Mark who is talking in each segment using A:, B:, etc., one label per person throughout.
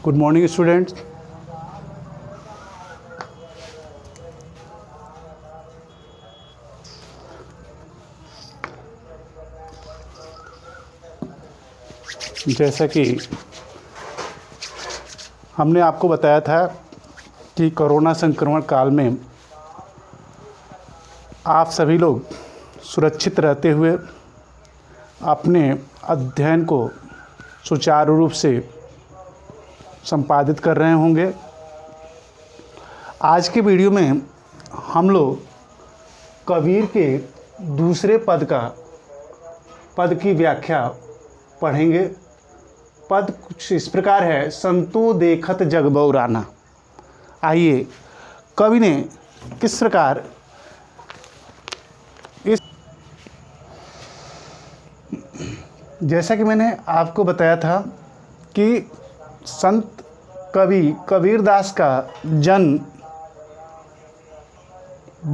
A: Good morning students. जैसा कि हमने आपको बताया था कि कोरोना संक्रमण काल में आप सभी लोग सुरक्षित रहते हुए अपने अध्ययन को सुचारू रूप से संपादित कर रहे होंगे। आज के वीडियो में हम लोग कबीर के दूसरे पद की व्याख्या पढ़ेंगे। पद कुछ इस प्रकार है, संतो देखत जग बउराना। आइए कवि ने किस प्रकार इस, जैसा कि मैंने आपको बताया था कि संत कवि कबीरदास का जन्म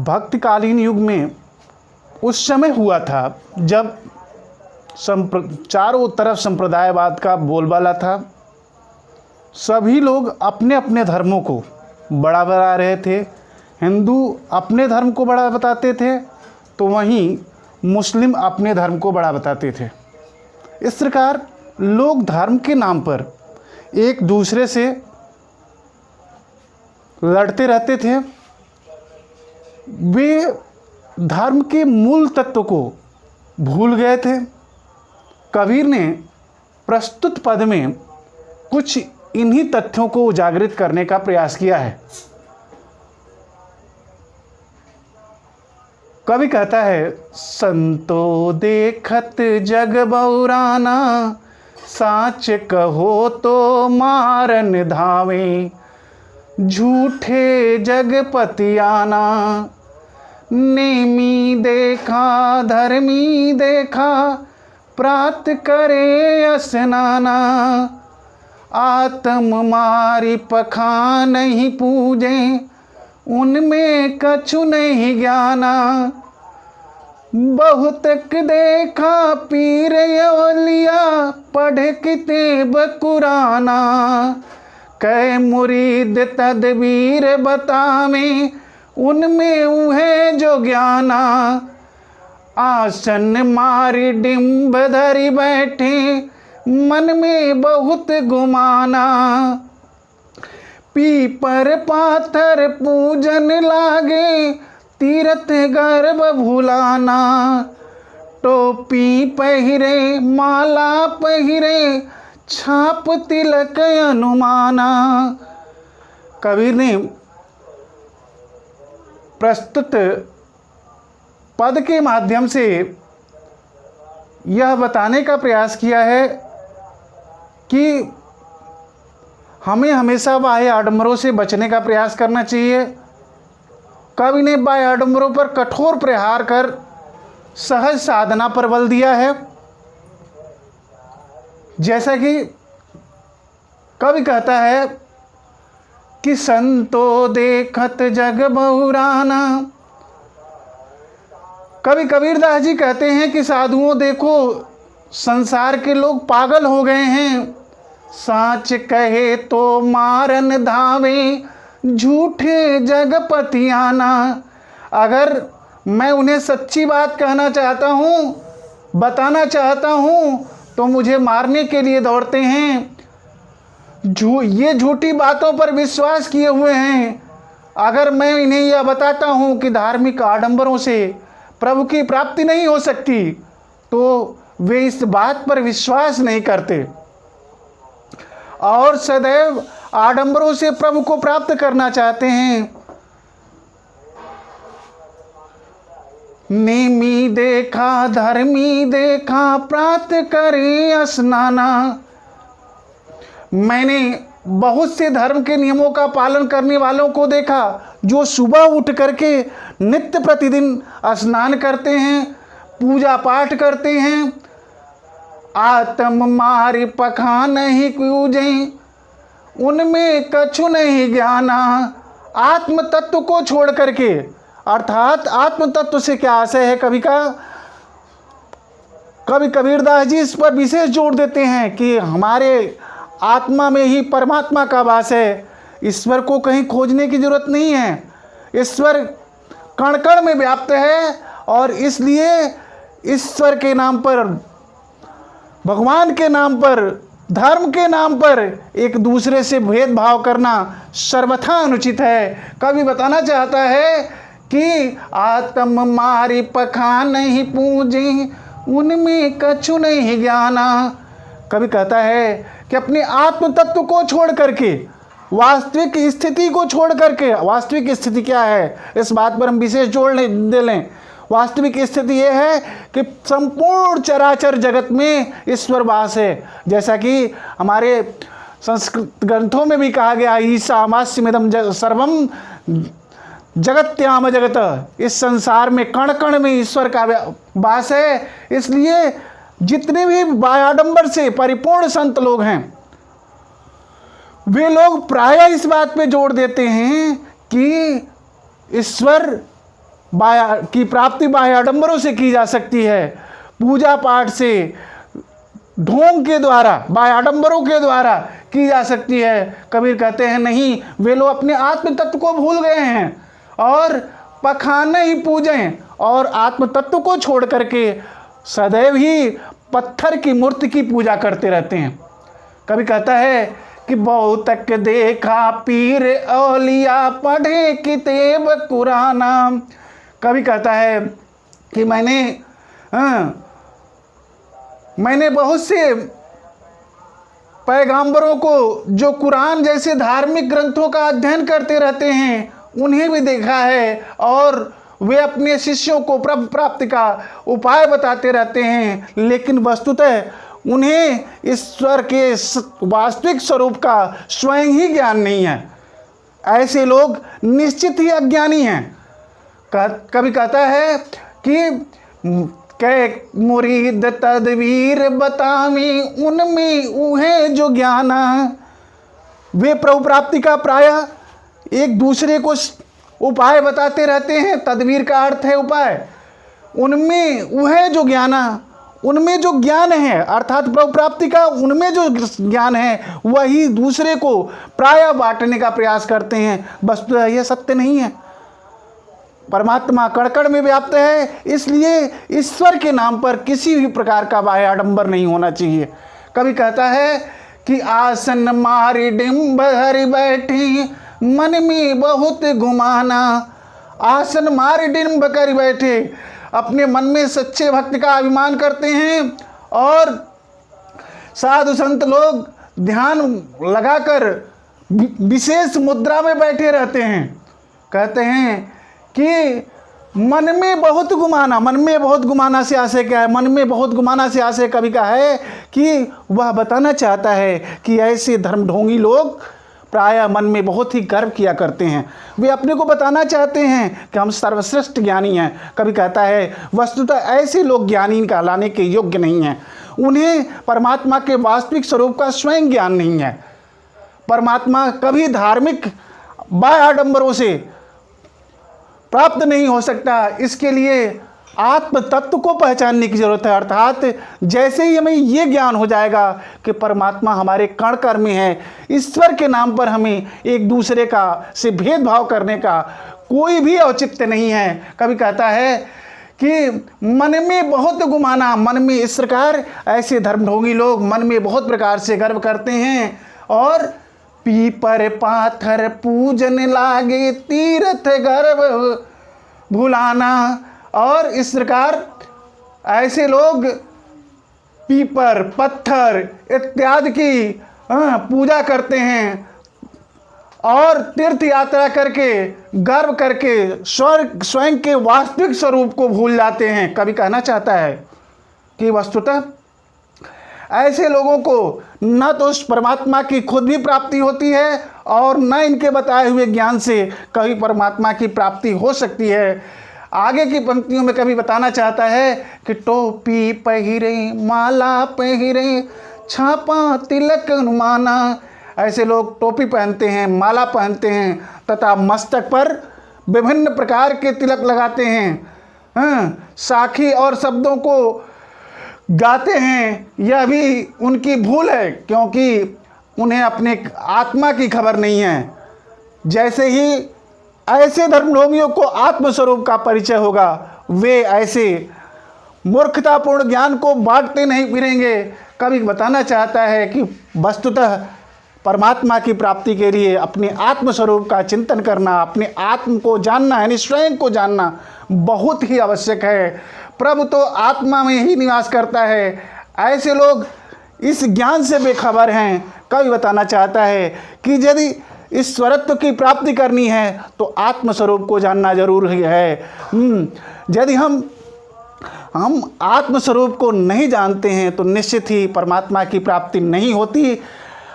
A: भक्तकालीन युग में उस समय हुआ था जब चारों तरफ संप्रदायवाद का बोलबाला था। सभी लोग अपने अपने धर्मों को बड़ा बता रहे थे। हिंदू अपने धर्म को बड़ा बताते थे तो वहीं मुस्लिम अपने धर्म को बड़ा बताते थे। इस प्रकार लोग धर्म के नाम पर एक दूसरे से लड़ते रहते थे। वे धर्म के मूल तत्व को भूल गए थे। कबीर ने प्रस्तुत पद में कुछ इन्हीं तथ्यों को उजागरित करने का प्रयास किया है। कवि कहता है, संतो देखत जग बउराना, साच कहो तो मारन धावे, झूठे जगपतियाना, नेमी देखा धर्मी देखा, प्रात करे स्नाना, आत्म मारी पखा नहीं पूजे, उनमें कछु नहीं ज्ञाना, बहुतक देखा पीर अवलिया, पढ़ किताब कुराना, कै मुरीद तदबीर बतावे, उनमें उहे जो ज्ञाना, आसन मारी डिम्ब धरी बैठे, मन में बहुत गुमाना, पीपर पाथर पूजन लागे, तीरथ गर्भ भुलाना, टोपी पहिरे माला पहिरे, छाप तिलक अनुमाना। कबीर ने प्रस्तुत पद के माध्यम से यह बताने का प्रयास किया है कि हमें हमेशा बाह्य आडंबरों से बचने का प्रयास करना चाहिए। कवि ने बाह्य आडंबरों पर कठोर प्रहार कर सहज साधना पर बल दिया है। जैसा कि कवि कहता है कि संतो देखत जग बउराना। कवि कबीरदास जी कहते हैं कि साधुओं देखो, संसार के लोग पागल हो गए हैं। साच कहे तो मारन धावे, झूठे जगपतियाना। अगर मैं उन्हें सच्ची बात कहना चाहता हूँ, बताना चाहता हूँ, तो मुझे मारने के लिए दौड़ते हैं। ये झूठी बातों पर विश्वास किए हुए हैं। अगर मैं इन्हें यह बताता हूँ कि धार्मिक आडंबरों से प्रभु की प्राप्ति नहीं हो सकती, तो वे इस बात पर विश्वास नहीं करते और सदैव आडंबरों से प्रभु को प्राप्त करना चाहते हैं। नेमी देखा धर्मी देखा, प्रात करे स्नाना। मैंने बहुत से धर्म के नियमों का पालन करने वालों को देखा जो सुबह उठ करके नित्य प्रतिदिन स्नान करते हैं, पूजा पाठ करते हैं। आत्म मारी पखा नहीं पूजे, उनमें कछु नहीं ज्ञाना। आत्म तत्व को छोड़ करके, अर्थात आत्म तत्व से क्या आशय है कवि का, कवि कबीरदास जी इस पर विशेष जोर देते हैं कि हमारे आत्मा में ही परमात्मा का वास है। ईश्वर को कहीं खोजने की जरूरत नहीं है। ईश्वर कण कण में व्याप्त है और इसलिए ईश्वर के नाम पर, भगवान के नाम पर, धर्म के नाम पर एक दूसरे से भेदभाव करना सर्वथा अनुचित है। कवि बताना चाहता है कि आत्म मारी पखान नहीं पूजे, उनमें कछु नहीं ज्ञाना। कवि कहता है कि अपने आत्म तत्व को छोड़ करके, वास्तविक स्थिति को छोड़ करके, वास्तविक स्थिति क्या है इस बात पर हम विशेष जोड़ दे लें। वास्तविक स्थिति यह है कि संपूर्ण चराचर जगत में ईश्वर वास है। जैसा कि हमारे संस्कृत ग्रंथों में भी कहा गया, ईशावास्यमिदं सर्वम जगत्याम जगत। इस संसार में कण कण में ईश्वर का वास है। इसलिए जितने भी बायाडंबर से परिपूर्ण संत लोग हैं, वे लोग प्रायः इस बात पे जोर देते हैं कि ईश्वर की प्राप्ति बाह्य आडंबरों से की जा सकती है, पूजा पाठ से, ढोंग के द्वारा, बाह्य आडंबरों के द्वारा की जा सकती है। कबीर कहते हैं नहीं, वे लोग अपने आत्म तत्व को भूल गए हैं और पखाने ही पूजें और आत्म तत्व को छोड़ करके सदैव ही पत्थर की मूर्ति की पूजा करते रहते हैं। कभी कहता है कि बहुतक देखा पीर औलिया पढ़े किताब कुराना। कभी कहता है कि मैंने बहुत से पैगंबरों को जो कुरान जैसे धार्मिक ग्रंथों का अध्ययन करते रहते हैं, उन्हें भी देखा है और वे अपने शिष्यों को प्रभु प्राप्ति का उपाय बताते रहते हैं, लेकिन वस्तुतः उन्हें ईश्वर के वास्तविक स्वरूप का स्वयं ही ज्ञान नहीं है। ऐसे लोग निश्चित ही अज्ञानी हैं। कभी कहता है कि कै मुरीद तदवीर बतावी, उनमें उहे जो ज्ञाना। वे प्रभु प्राप्ति का प्रायः एक दूसरे को उपाय बताते रहते हैं। तदवीर का अर्थ है उपाय। उनमें उहे जो ज्ञाना, उनमें जो ज्ञान है अर्थात प्रभु प्राप्ति का उनमें जो ज्ञान है वही दूसरे को प्रायः बांटने का प्रयास करते हैं। वस्तुतः यह सत्य नहीं है। परमात्मा कण-कण में व्याप्त है, इसलिए ईश्वर के नाम पर किसी भी प्रकार का बाह्य आडंबर नहीं होना चाहिए। कभी कहता है कि आसन मारी डिम्ब हरि बैठी, मन में बहुत गुमाना। आसन मारी डिम्ब कर बैठे, अपने मन में सच्चे भक्त का अभिमान करते हैं और साधु संत लोग ध्यान लगाकर विशेष मुद्रा में बैठे रहते हैं। कहते हैं कि मन में बहुत गुमाना। मन में बहुत गुमाना से आशय क्या है? मन में बहुत गुमाना से आशय कवि का है कि वह बताना चाहता है कि ऐसे धर्मढोंगी लोग प्रायः मन में बहुत ही गर्व किया करते हैं। वे अपने को बताना चाहते हैं कि हम सर्वश्रेष्ठ ज्ञानी हैं। कभी कहता है वस्तुतः ऐसे लोग ज्ञानी कहलाने के योग्य नहीं हैं। उन्हें परमात्मा के वास्तविक स्वरूप का स्वयं ज्ञान नहीं है। परमात्मा कभी धार्मिक बाह्य आडंबरों से प्राप्त नहीं हो सकता। इसके लिए आत्म तत्व को पहचानने की जरूरत है। अर्थात जैसे ही हमें ये ज्ञान हो जाएगा कि परमात्मा हमारे कण कण में है, ईश्वर के नाम पर हमें एक दूसरे का से भेदभाव करने का कोई भी औचित्य नहीं है। कभी कहता है कि मन में बहुत गुमाना। मन में इस प्रकार ऐसे धर्मढोंगी लोग मन में बहुत प्रकार से गर्व करते हैं और पीपर पाथर पूजन लागे, तीर्थ गर्व भुलाना। और इस प्रकार ऐसे लोग पीपर, पत्थर इत्यादि की पूजा करते हैं और तीर्थ यात्रा करके गर्व करके स्वयं के वास्तविक स्वरूप को भूल जाते हैं। कभी कहना चाहता है कि वस्तुतः ऐसे लोगों को न तो उस परमात्मा की खुद भी प्राप्ति होती है और न इनके बताए हुए ज्ञान से कभी परमात्मा की प्राप्ति हो सकती है। आगे की पंक्तियों में कभी बताना चाहता है कि टोपी पहिरे, माला पहिरे, छापा तिलक अनुमाना। ऐसे लोग टोपी पहनते हैं, माला पहनते हैं तथा मस्तक पर विभिन्न प्रकार के तिलक लगाते हैं, साखी और शब्दों को गाते हैं। यह भी उनकी भूल है, क्योंकि उन्हें अपने आत्मा की खबर नहीं है। जैसे ही ऐसे धर्मलोभियों को आत्मस्वरूप का परिचय होगा, वे ऐसे मूर्खतापूर्ण ज्ञान को बांटते नहीं फिरेंगे। कवि बताना चाहता है कि वस्तुतः परमात्मा की प्राप्ति के लिए अपने आत्मस्वरूप का चिंतन करना, अपने आत्म को जानना यानी स्वयं को जानना बहुत ही आवश्यक है। प्रभु तो आत्मा में ही निवास करता है। ऐसे लोग इस ज्ञान से बेखबर हैं। कवि बताना चाहता है कि यदि ईश्वरत्व की प्राप्ति करनी है तो आत्मस्वरूप को जानना जरूरी है। यदि हम आत्मस्वरूप को नहीं जानते हैं तो निश्चित ही परमात्मा की प्राप्ति नहीं होती।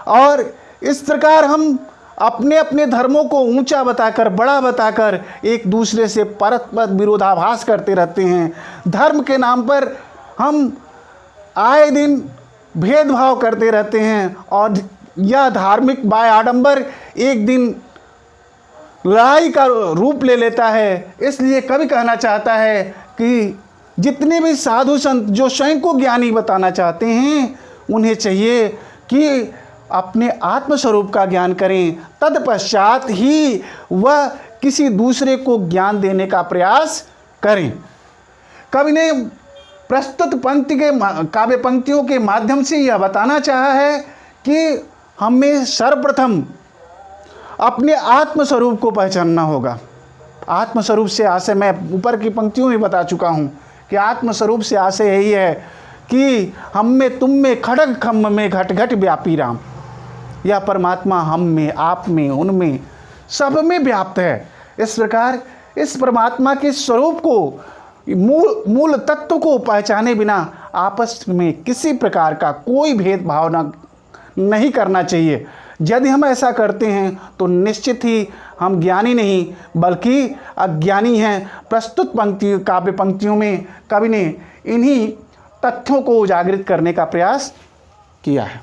A: और इस प्रकार हम अपने अपने धर्मों को ऊंचा बताकर, बड़ा बताकर एक दूसरे से परस्पर विरोधाभास करते रहते हैं। धर्म के नाम पर हम आए दिन भेदभाव करते रहते हैं और यह धार्मिक बाय आडंबर एक दिन लड़ाई का रूप ले लेता है। इसलिए कवि कहना चाहता है कि जितने भी साधु संत जो स्वयं को ज्ञानी बताना चाहते हैं, उन्हें चाहिए कि अपने आत्मस्वरूप का ज्ञान करें, तत्पश्चात ही वह किसी दूसरे को ज्ञान देने का प्रयास करें। कवि ने प्रस्तुत पंक्ति के काव्य पंक्तियों के माध्यम से यह बताना चाहा है कि हमें सर्वप्रथम अपने आत्मस्वरूप को पहचानना होगा। आत्मस्वरूप से आशय मैं ऊपर की पंक्तियों में बता चुका हूँ कि आत्मस्वरूप से आशय यही है कि हम में, तुम में, खड़ग खम्भ में घट घट व्यापी राम। यह परमात्मा हम में, आप में, उनमें, सब में व्याप्त है। इस प्रकार इस परमात्मा के स्वरूप को, मूल तत्व को पहचाने बिना आपस में किसी प्रकार का कोई भेदभाव नहीं करना चाहिए। यदि हम ऐसा करते हैं तो निश्चित ही हम ज्ञानी नहीं बल्कि अज्ञानी हैं। प्रस्तुत काव्य पंक्तियों में कवि ने इन्हीं तथ्यों को उजागर करने का प्रयास किया है।